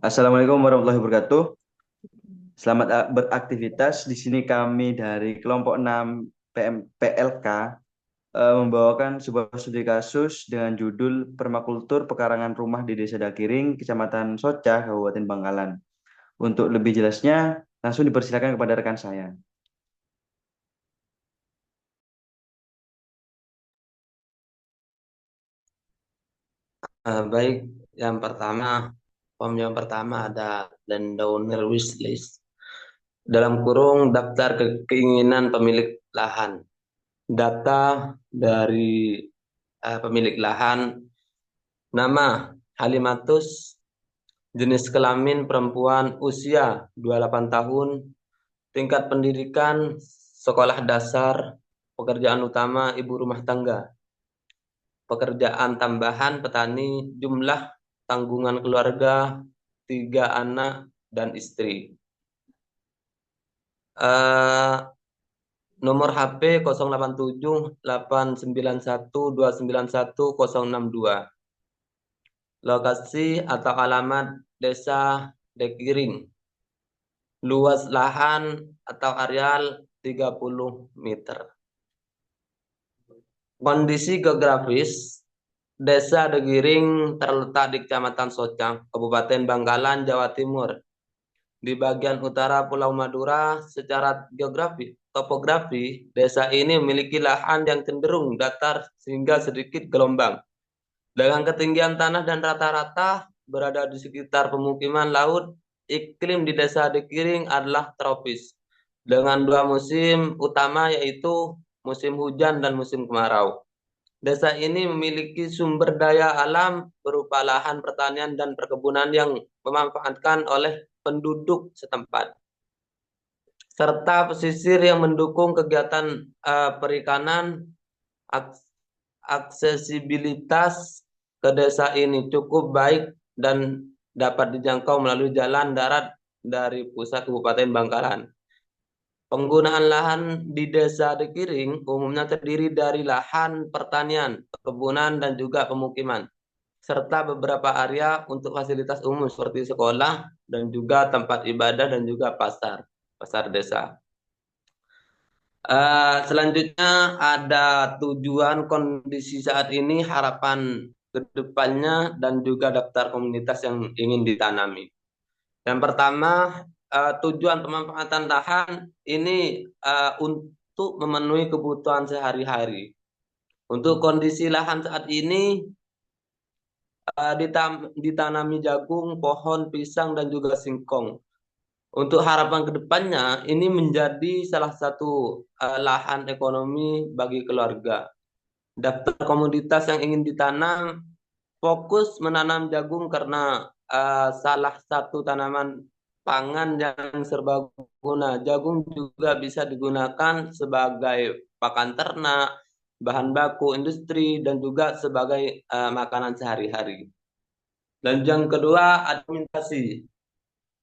Assalamualaikum warahmatullahi wabarakatuh. Selamat beraktivitas. Di sini kami dari kelompok 6 PLK membawakan sebuah studi kasus dengan judul Permakultur Pekarangan Rumah di Desa Dakiring, Kecamatan Soca, Kabupaten Bangkalan. Untuk lebih jelasnya, langsung dipersilakan kepada rekan saya. Baik, form yang pertama ada landowner wish list. Dalam kurung daftar keinginan pemilik lahan. Data dari pemilik lahan, nama Halimatus, jenis kelamin perempuan, usia 28 tahun, tingkat pendidikan sekolah dasar, pekerjaan utama ibu rumah tangga, pekerjaan tambahan petani, jumlah tanggungan keluarga 3 anak dan istri. Eh, Nomor HP 087891291062. Lokasi atau alamat Desa Dekiring. Luas lahan atau areal 30 meter. Kondisi geografis Desa Degiring terletak di Kecamatan Socang, Kabupaten Bangkalan, Jawa Timur. Di bagian utara Pulau Madura, secara topografi, desa ini memiliki lahan yang cenderung datar sehingga sedikit gelombang. Dengan ketinggian tanah dan rata-rata berada di sekitar pemukiman laut, iklim di desa Dekiring adalah tropis. Dengan 2 musim utama yaitu musim hujan dan musim kemarau. Desa ini memiliki sumber daya alam berupa lahan pertanian dan perkebunan yang memanfaatkan oleh penduduk setempat, serta pesisir yang mendukung kegiatan perikanan. Aksesibilitas ke desa ini cukup baik dan dapat dijangkau melalui jalan darat dari pusat Kabupaten Bangkalan. Penggunaan lahan di Desa Dekiring umumnya terdiri dari lahan pertanian, perkebunan, dan juga pemukiman, serta beberapa area untuk fasilitas umum seperti sekolah dan juga tempat ibadah dan juga pasar desa. Selanjutnya ada tujuan kondisi saat ini, harapan ke depannya, dan juga daftar komunitas yang ingin ditanami. Yang pertama, tujuan pemanfaatan lahan ini untuk memenuhi kebutuhan sehari-hari. Untuk kondisi lahan saat ini, ditanami jagung, pohon, pisang, dan juga singkong. Untuk harapan ke depannya, ini menjadi salah satu lahan ekonomi bagi keluarga. Daftar komoditas yang ingin ditanam, fokus menanam jagung karena salah satu tanaman pangan yang serbaguna. Jagung juga bisa digunakan sebagai pakan ternak, bahan baku industri, dan juga sebagai makanan sehari-hari. Dan yang kedua, administrasi.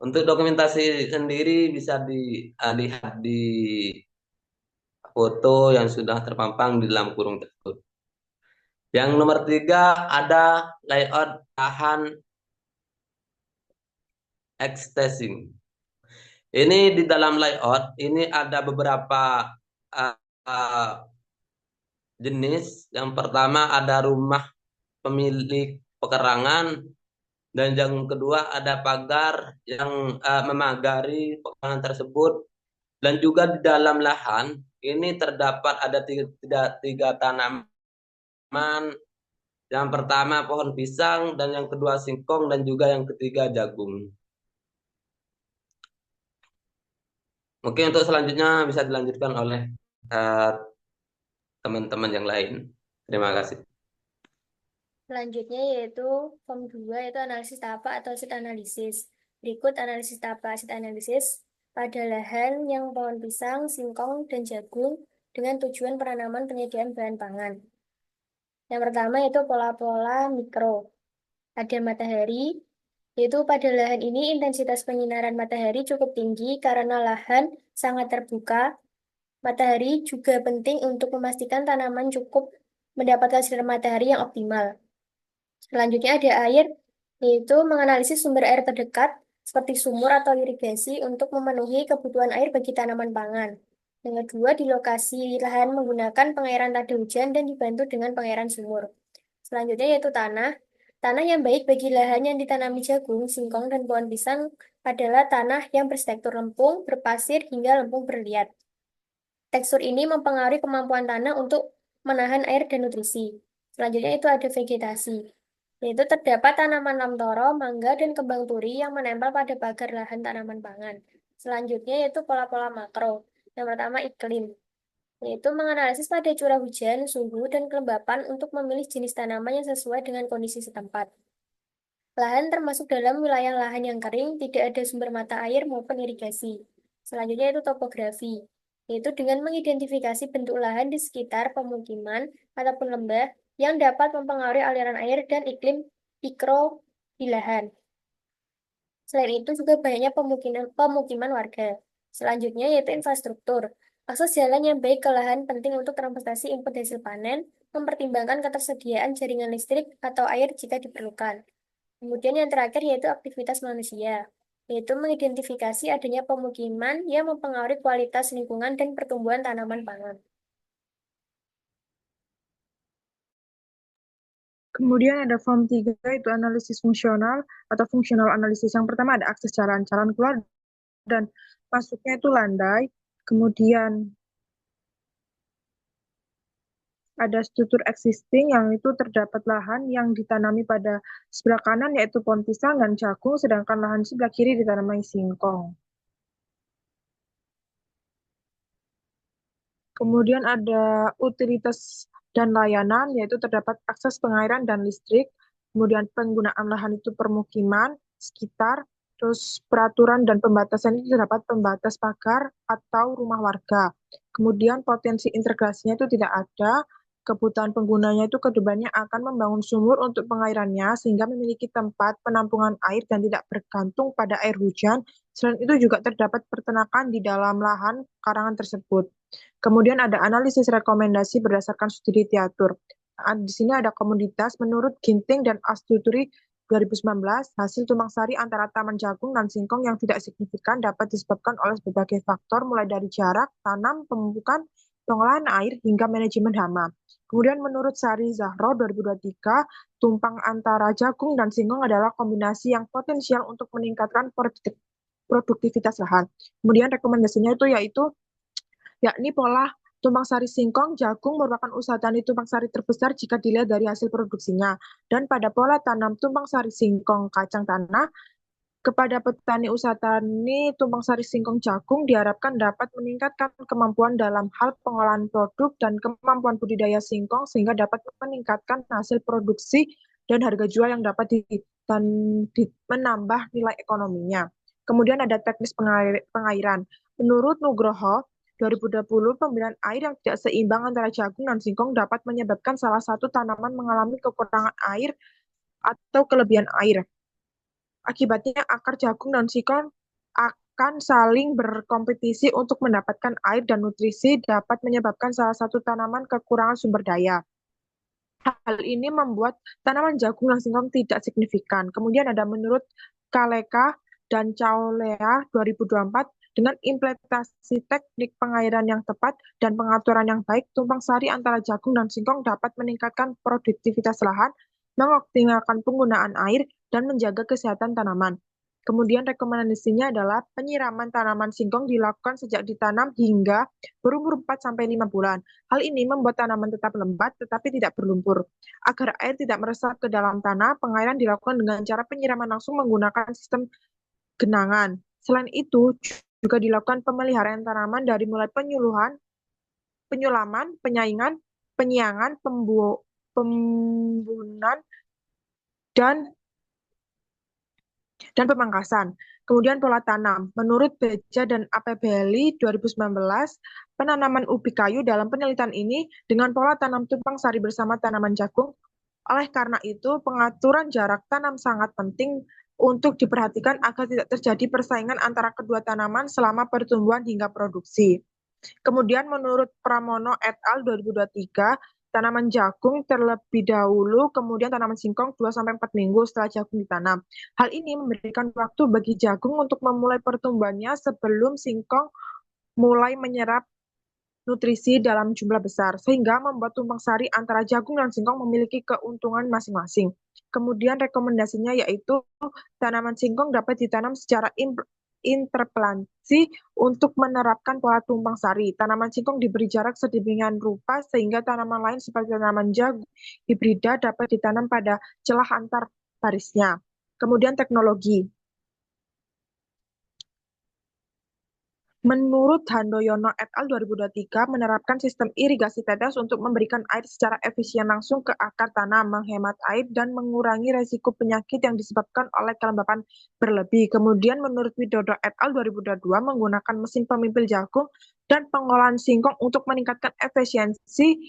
Untuk dokumentasi sendiri bisa dilihat di foto yang sudah terpampang di dalam kurung tersebut. Yang nomor 3 ada layout lahan extension. Ini di dalam layout ini ada beberapa uh, uh, jenis. Yang pertama ada rumah pemilik pekarangan, dan yang kedua ada pagar yang memagari pekarangan tersebut. Dan juga di dalam lahan ini terdapat ada tiga tanaman. Yang pertama pohon pisang, dan yang kedua singkong, dan juga yang ketiga jagung. Mungkin untuk selanjutnya bisa dilanjutkan oleh eh, teman-teman yang lain. Terima kasih. Selanjutnya yaitu form 2 yaitu analisis tapak atau seed analisis. Berikut analisis tapak seed analisis pada lahan yang pohon pisang, singkong, dan jagung dengan tujuan penanaman penyediaan bahan pangan. Yang pertama yaitu pola-pola mikro. Ada matahari, yaitu pada lahan ini intensitas penyinaran matahari cukup tinggi karena lahan sangat terbuka. Matahari juga penting untuk memastikan tanaman cukup mendapatkan sinar matahari yang optimal. Selanjutnya ada air, yaitu menganalisis sumber air terdekat seperti sumur atau irigasi untuk memenuhi kebutuhan air bagi tanaman pangan. Yang kedua, di lokasi lahan menggunakan pengairan tada hujan dan dibantu dengan pengairan sumur. Selanjutnya yaitu tanah. Tanah yang baik bagi lahan yang ditanami jagung, singkong, dan pohon pisang adalah tanah yang bertekstur lempung, berpasir, hingga lempung berliat. Tekstur ini mempengaruhi kemampuan tanah untuk menahan air dan nutrisi. Selanjutnya itu ada vegetasi, yaitu terdapat tanaman lamtoro, mangga, dan kembang turi yang menempel pada pagar lahan tanaman pangan. Selanjutnya yaitu pola-pola makro. Yang pertama iklim, yaitu menganalisis pada curah hujan, suhu, dan kelembapan untuk memilih jenis tanaman yang sesuai dengan kondisi setempat. Lahan termasuk dalam wilayah lahan yang kering, tidak ada sumber mata air maupun irigasi. Selanjutnya itu topografi, yaitu dengan mengidentifikasi bentuk lahan di sekitar pemukiman ataupun lembah yang dapat mempengaruhi aliran air dan iklim mikro di lahan. Selain itu juga banyaknya pemukiman warga. Selanjutnya yaitu infrastruktur. Akses jalan yang baik ke lahan penting untuk transportasi input hasil panen, mempertimbangkan ketersediaan jaringan listrik atau air jika diperlukan. Kemudian yang terakhir yaitu aktivitas manusia, yaitu mengidentifikasi adanya pemukiman yang mempengaruhi kualitas lingkungan dan pertumbuhan tanaman pangan. Kemudian ada form 3, itu analisis fungsional atau fungsional analisis. Yang pertama ada akses jalan keluar dan masuknya itu landai. Kemudian ada struktur existing, yang itu terdapat lahan yang ditanami pada sebelah kanan yaitu pohon pisang dan jagung, sedangkan lahan sebelah kiri ditanami singkong. Kemudian ada utilitas dan layanan, yaitu terdapat akses pengairan dan listrik, kemudian penggunaan lahan itu permukiman, sekitar, terus peraturan dan pembatasan itu terdapat pembatas pagar atau rumah warga. Kemudian potensi integrasinya itu tidak ada, kebutuhan penggunanya itu kedepannya akan membangun sumur untuk pengairannya sehingga memiliki tempat penampungan air dan tidak bergantung pada air hujan. Selain itu juga terdapat peternakan di dalam lahan karangan tersebut. Kemudian ada analisis rekomendasi berdasarkan studi Teatur. Di sini ada komoditas menurut Ginting dan Astutri 2019, hasil tumpang sari antara taman jagung dan singkong yang tidak signifikan dapat disebabkan oleh berbagai faktor mulai dari jarak, tanam, pemupukan, pengolahan air, hingga manajemen hama. Kemudian menurut Sari Zahro 2023, tumpang antara jagung dan singkong adalah kombinasi yang potensial untuk meningkatkan produktivitas lahan. Kemudian rekomendasinya itu yaitu yakni pola tumpang sari singkong, jagung merupakan usaha tani tumpang sari terbesar jika dilihat dari hasil produksinya. Dan pada pola tanam tumpang sari singkong kacang tanah, kepada petani usaha tani tumpang sari singkong jagung diharapkan dapat meningkatkan kemampuan dalam hal pengolahan produk dan kemampuan budidaya singkong sehingga dapat meningkatkan hasil produksi dan harga jual yang dapat menambah nilai ekonominya. Kemudian ada teknis pengairan. Menurut Nugroho 2020, pemberian air yang tidak seimbang antara jagung dan singkong dapat menyebabkan salah satu tanaman mengalami kekurangan air atau kelebihan air. Akibatnya akar jagung dan singkong akan saling berkompetisi untuk mendapatkan air dan nutrisi, dapat menyebabkan salah satu tanaman kekurangan sumber daya. Hal ini membuat tanaman jagung dan singkong tidak signifikan. Kemudian ada menurut Kaleka dan Chaolea 2024, dengan implementasi teknik pengairan yang tepat dan pengaturan yang baik, tumpang sari antara jagung dan singkong dapat meningkatkan produktivitas lahan, mengoptimalkan penggunaan air, dan menjaga kesehatan tanaman. Kemudian rekomendasinya adalah penyiraman tanaman singkong dilakukan sejak ditanam hingga berumur 4-5 bulan. Hal ini membuat tanaman tetap lembat tetapi tidak berlumpur. Agar air tidak meresap ke dalam tanah, pengairan dilakukan dengan cara penyiraman langsung menggunakan sistem genangan. Selain itu, juga dilakukan pemeliharaan tanaman dari mulai penyulaman, penyiangan, pembunan, dan pemangkasan. Kemudian pola tanam. Menurut Beja dan APBLI 2019, penanaman ubi kayu dalam penelitian ini dengan pola tanam tumpang sari bersama tanaman jagung. Oleh karena itu, pengaturan jarak tanam sangat penting untuk diperhatikan agar tidak terjadi persaingan antara kedua tanaman selama pertumbuhan hingga produksi. Kemudian menurut Pramono et al. 2023, tanaman jagung terlebih dahulu, kemudian tanaman singkong 2-4 minggu setelah jagung ditanam. Hal ini memberikan waktu bagi jagung untuk memulai pertumbuhannya sebelum singkong mulai menyerap nutrisi dalam jumlah besar, sehingga membuat tumpang sari antara jagung dan singkong memiliki keuntungan masing-masing. Kemudian rekomendasinya yaitu tanaman singkong dapat ditanam secara interplantasi untuk menerapkan pola tumpang sari. Tanaman singkong diberi jarak sedemikian rupa sehingga tanaman lain seperti tanaman jagung hibrida dapat ditanam pada celah antar barisnya. Kemudian teknologi. Menurut Handoyono et al. 2023 menerapkan sistem irigasi tetes untuk memberikan air secara efisien langsung ke akar tanah, menghemat air, dan mengurangi resiko penyakit yang disebabkan oleh kelembapan berlebih. Kemudian menurut Widodo et al. 2022 menggunakan mesin pemimpil jagung dan pengolahan singkong untuk meningkatkan efisiensi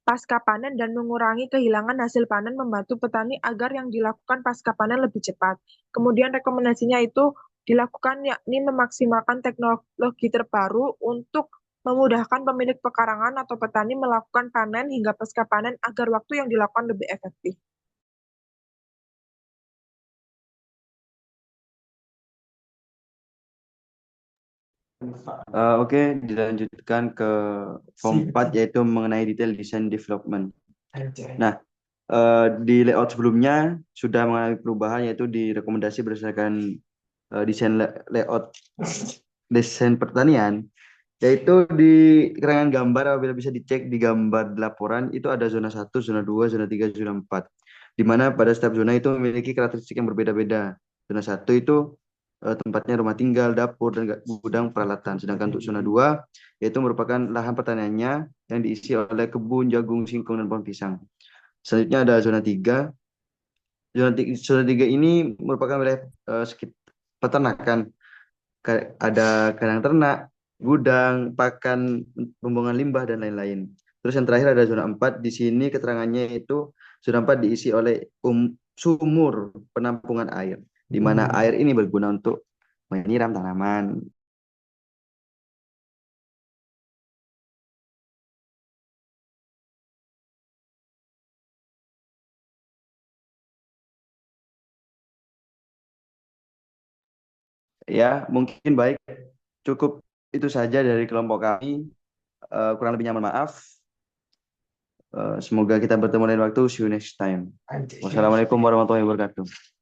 pasca panen dan mengurangi kehilangan hasil panen, membantu petani agar yang dilakukan pasca panen lebih cepat. Kemudian rekomendasinya itu dilakukan yakni memaksimalkan teknologi terbaru untuk memudahkan pemilik pekarangan atau petani melakukan panen hingga pasca panen agar waktu yang dilakukan lebih efektif. Oke, dilanjutkan ke form 4 yaitu mengenai detail design development. Nah, di layout sebelumnya sudah mengalami perubahan yaitu direkomendasi berdasarkan desain layout desain pertanian, yaitu di keterangan gambar apabila bisa dicek di gambar di laporan itu ada zona 1, zona 2, zona 3, zona 4. Di mana pada setiap zona itu memiliki karakteristik yang berbeda-beda. Zona 1 itu tempatnya rumah tinggal, dapur, dan gudang peralatan. Sedangkan untuk zona 2 yaitu merupakan lahan pertaniannya yang diisi oleh kebun, jagung, singkong, dan pohon pisang. Selanjutnya ada zona 3. Zona 3 ini merupakan wilayah peternakan. Ada kandang ternak, gudang, pakan, pembuangan limbah, dan lain-lain. Terus yang terakhir ada zona 4. Di sini keterangannya itu zona 4 diisi oleh sumur penampungan air, di mana air ini berguna untuk menyiram tanaman. Ya, mungkin baik. Cukup itu saja dari kelompok kami. Kurang lebihnya mohon maaf. Semoga kita bertemu lain waktu. See you next time. Wassalamualaikum warahmatullahi wabarakatuh.